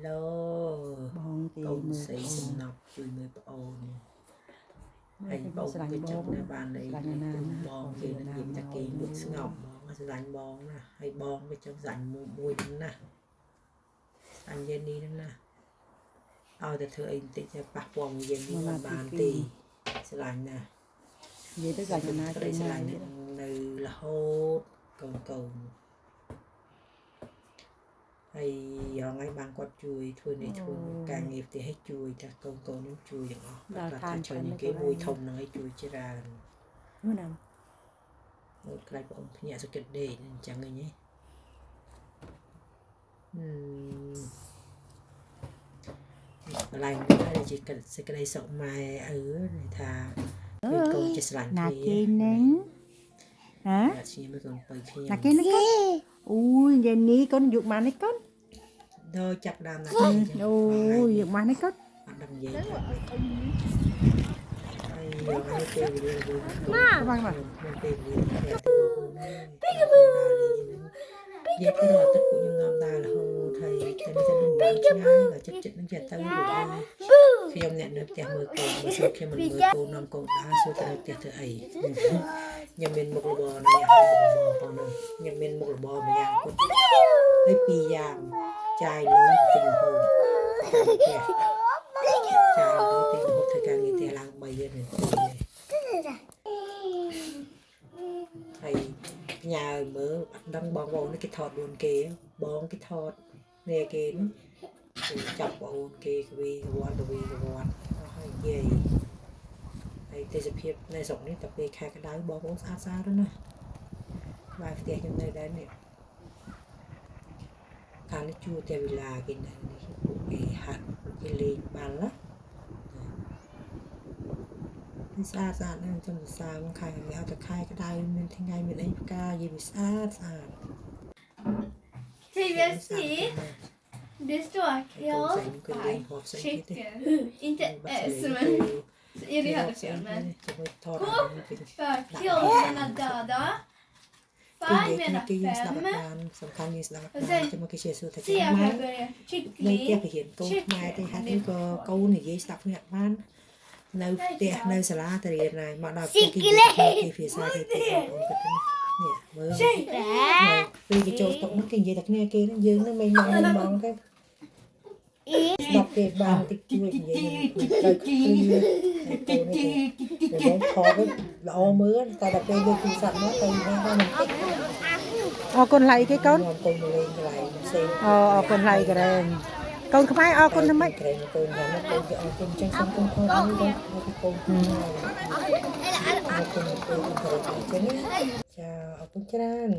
ឡូបងគេមើលស្អីសំណប់ជួយមើលប្អូនហើយបងគេចាប់នៅបានអីបងគេនឹងនិយាយថាគេលក់ស្ងប់បងស្រឡាញ់បងណាហើយបងវាចង់ស្រឡាញ់មួយណាអញ្ញេនេះណាឲ្យតែធ្វើអីបន្តិចទៅប៉ះពាល់មួយយើងមិនបានទេស្រឡាញ់ណានិយាយទៅស្រឡាញ់ណាគេស្រឡាញ់នៅរហូតកូនហើយយ៉ាងហ្នឹងបានគាត់ជួយធ្វើនេះធ្វើការងារផ្ទះឲ្យជួយតែកូនខ្ញុំជួយទាំងអស់គាត់ថាជួយគេមួយធំហ្នឹងឲ្យជួយច្រើននោះណាមកខ្លាចបងភ្ញាក់សក្តិដេកអញ្ចឹងហ្នឹងឯងបលែងតែជាសេចក្តីសុខម៉ែឪថាកូនជាស្រឡាញ់ណាគេនឹងហ៎ឈាមមើលកូនបើខ្ញុំណាគេនឹងអូយយាយនេះកូនយកមកនេះកូនដល់ចាប់ដើមណាអូយយកមកនេះកូនអត់ដឹងនិយាយថាហើយយកឲ្យពេលវេលាមកមានពេលវេលាតែទៅនិយាយទៅអត់ទឹកពួកខ្ញុំនាំដើររហូតហើយតែមិនទៅបានឆ្ងាយក៏ចិត្តនឹងចេះទៅខ្ញុំអ្នកនៅផ្ទះមើលកូនបើសិនខ្ញុំមិនមើលកូននាំកូនដើរសួរទៅផ្ទះធ្វើអីខ្ញុំមានមុខរបរណាខ្ញុំមានមុខរបរម្យ៉ាងគាត់ហើយពីរយ៉ាងចាយលុយទិញហូបចាយលុយទិញហូបធ្វើការងារផ្ទះឡើង3ទៀតនេះហើយញ៉ាមើលអត់ដឹងបងនេះគេថតខ្លួនគេបងគេថតនេះគេចាប់បងគេកវីកវ៉ាន់ហើយនិយាយហើយទេសភាពនៅស្រុកនេះតែពេលខែក្តៅបងប្អូនស្អាតទៅណាបាទផ្ទះខ្ញុំនៅដែរនេះខាងនេះជួតែវិឡាគេនៅនេះពួកគេហាត់គេលេងបាល់ណាស្អាតហ្នឹងចំសរសើរខែនេះអត់តែខែក្តៅមានថ្ងៃមានអីផ្កាយវាស្អាតDet står klar chicken. Inte S men i reaktionen. Klar menar döda. Far menar សំខាន់យើងស្ដាប់ចាំមកគេជាសួរថា Se här börjar នៅផ្ទះ kyckling. គេរៀនកូនខ្មែរទេហាត់នេះក៏កូននិយាយស្ដាប់គ្នាបាននៅផ្ទះនៅសាលាទៅរៀនហើយមកដល់ផ្ទះគេភាសាគេទៅអូនគាត់នេះមើលពេលគេចូលតុមកគេនិយាយតែគ្នាគេយើងនឹងមិនមកទេស្ដាប់គេបានតិចជួយនិយាយទៅគឺបងខកល្អមើលតែដល់ពេលយើងពីសัตว์មកទៅហ្នឹងក៏មិនតិចអរគុណឡៃគេកូនខ្ញុំទៅលេងកន្លែងផ្សេងអរគុណឡៃក្រែមកូនខ្មែរអរគុណថាម៉េចក្រែមកូនថាកូនគេអរគុណចឹងសុំកូនខកហ្នឹងទៅកូនអរគុណចឹងចាអរគុណច្រើន